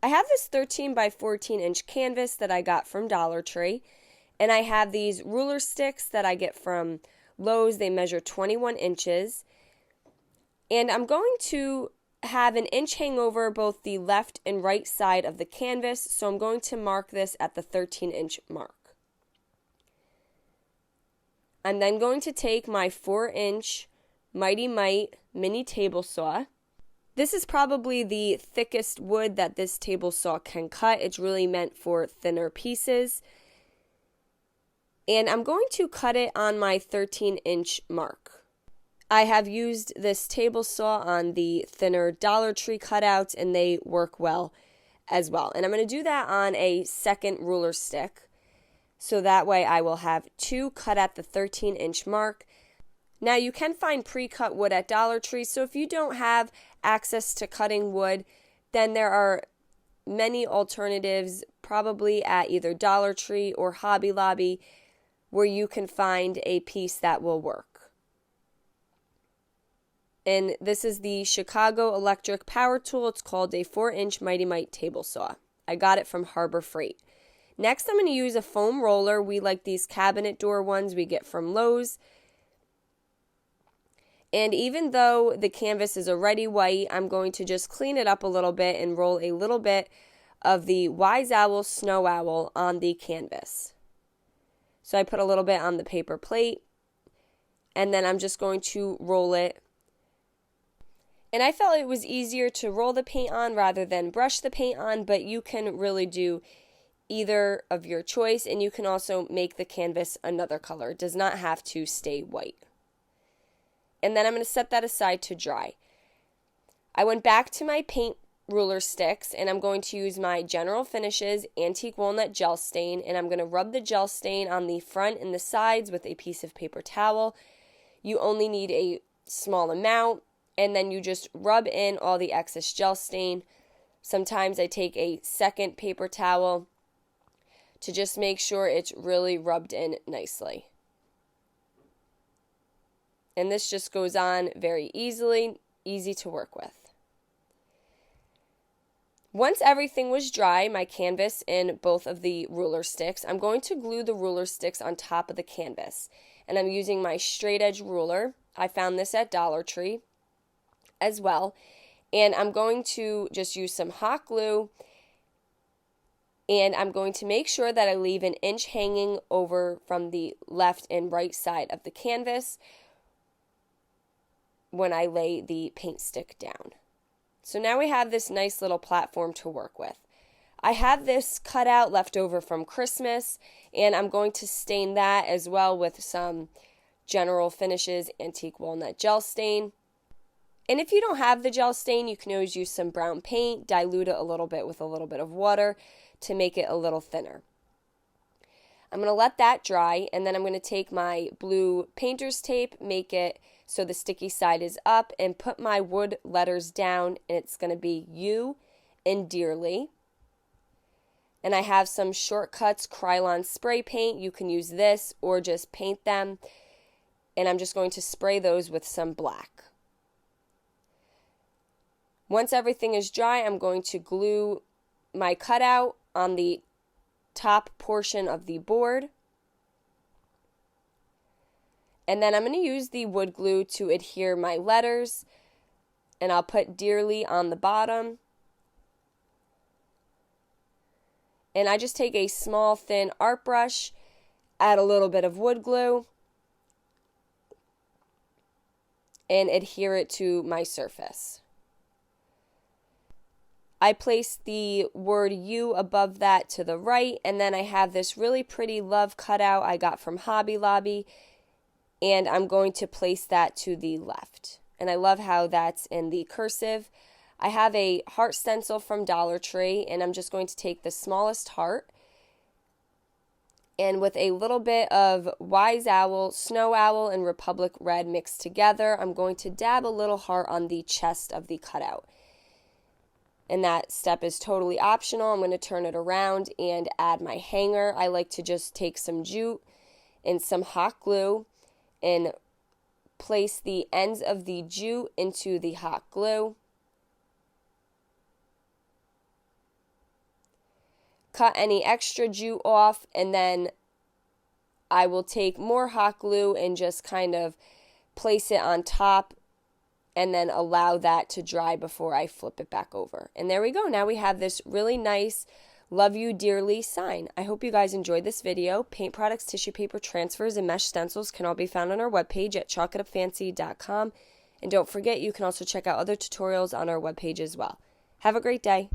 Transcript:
I have this 13 by 14 inch canvas that I got from Dollar Tree, and I have these ruler sticks that I get from Lowe's. They measure 21 inches, and I'm going to have an inch hang over both the left and right side of the canvas, so I'm going to mark this at the 13-inch mark. I'm then going to take my 4-inch Mighty Mite mini table saw. This is probably the thickest wood that this table saw can cut. It's really meant for thinner pieces. And I'm going to cut it on my 13-inch mark. I have used this table saw on the thinner Dollar Tree cutouts, and they work well as well. And I'm going to do that on a second ruler stick, so that way I will have 2 cut at the 13-inch mark. Now, you can find pre-cut wood at Dollar Tree, so if you don't have access to cutting wood, then there are many alternatives, probably at either Dollar Tree or Hobby Lobby, where you can find a piece that will work. And this is the Chicago Electric Power Tool. It's called a 4-inch Mighty Mite table saw. I got it from Harbor Freight. Next, I'm going to use a foam roller. We like these cabinet door ones we get from Lowe's. And even though the canvas is already white, I'm going to just clean it up a little bit and roll a little bit of the Wise Owl Snow Owl on the canvas. So I put a little bit on the paper plate, and then I'm just going to roll it. And I felt it was easier to roll the paint on rather than brush the paint on, but you can really do either of your choice, and you can also make the canvas another color. It does not have to stay white. And then I'm going to set that aside to dry. I went back to my paint ruler sticks, and I'm going to use my General Finishes Antique Walnut Gel Stain, and I'm going to rub the gel stain on the front and the sides with a piece of paper towel. You only need a small amount, and then you just rub in all the excess gel stain. Sometimes I take a second paper towel to just make sure it's really rubbed in nicely. And this just goes on very easily, easy to work with. Once everything was dry, my canvas and both of the ruler sticks, I'm going to glue the ruler sticks on top of the canvas. And I'm using my straight edge ruler. I found this at Dollar Tree as well. And I'm going to just use some hot glue, and I'm going to make sure that I leave an inch hanging over from the left and right side of the canvas when I lay the paint stick down. So now we have this nice little platform to work with. I have this cutout left over from Christmas, and I'm going to stain that as well with some General Finishes Antique Walnut Gel Stain. And if you don't have the gel stain, you can always use some brown paint, dilute it a little bit with a little bit of water to make it a little thinner. I'm going to let that dry, and then I'm going to take my blue painter's tape, make it so the sticky side is up, and put my wood letters down, and it's going to be You and Dearly. And I have some Shortcuts Krylon spray paint. You can use this or just paint them, and I'm just going to spray those with some black. Once everything is dry, I'm going to glue my cutout on the top portion of the board. And then I'm going to use the wood glue to adhere my letters, and I'll put Dearly on the bottom. And I just take a small thin art brush, add a little bit of wood glue, and adhere it to my surface. I place the word You above that to the right, and then I have this really pretty love cutout I got from Hobby Lobby, and I'm going to place that to the left. And I love how that's in the cursive. I have a heart stencil from Dollar Tree, and I'm just going to take the smallest heart, and with a little bit of Wise Owl, Snow Owl, and Republic Red mixed together, I'm going to dab a little heart on the chest of the cutout. And that step is totally optional. I'm going to turn it around and add my hanger. I like to just take some jute and some hot glue and place the ends of the jute into the hot glue. cut any extra jute off, and then I will take more hot glue and just kind of place it on top and then allow that to dry before I flip it back over. And there we go. Now we have this really nice Love You Dearly sign. I hope you guys enjoyed this video. Paint products, tissue paper transfers, and mesh stencils can all be found on our webpage at chalkitupfancy.com. And don't forget, you can also check out other tutorials on our webpage as well. Have a great day.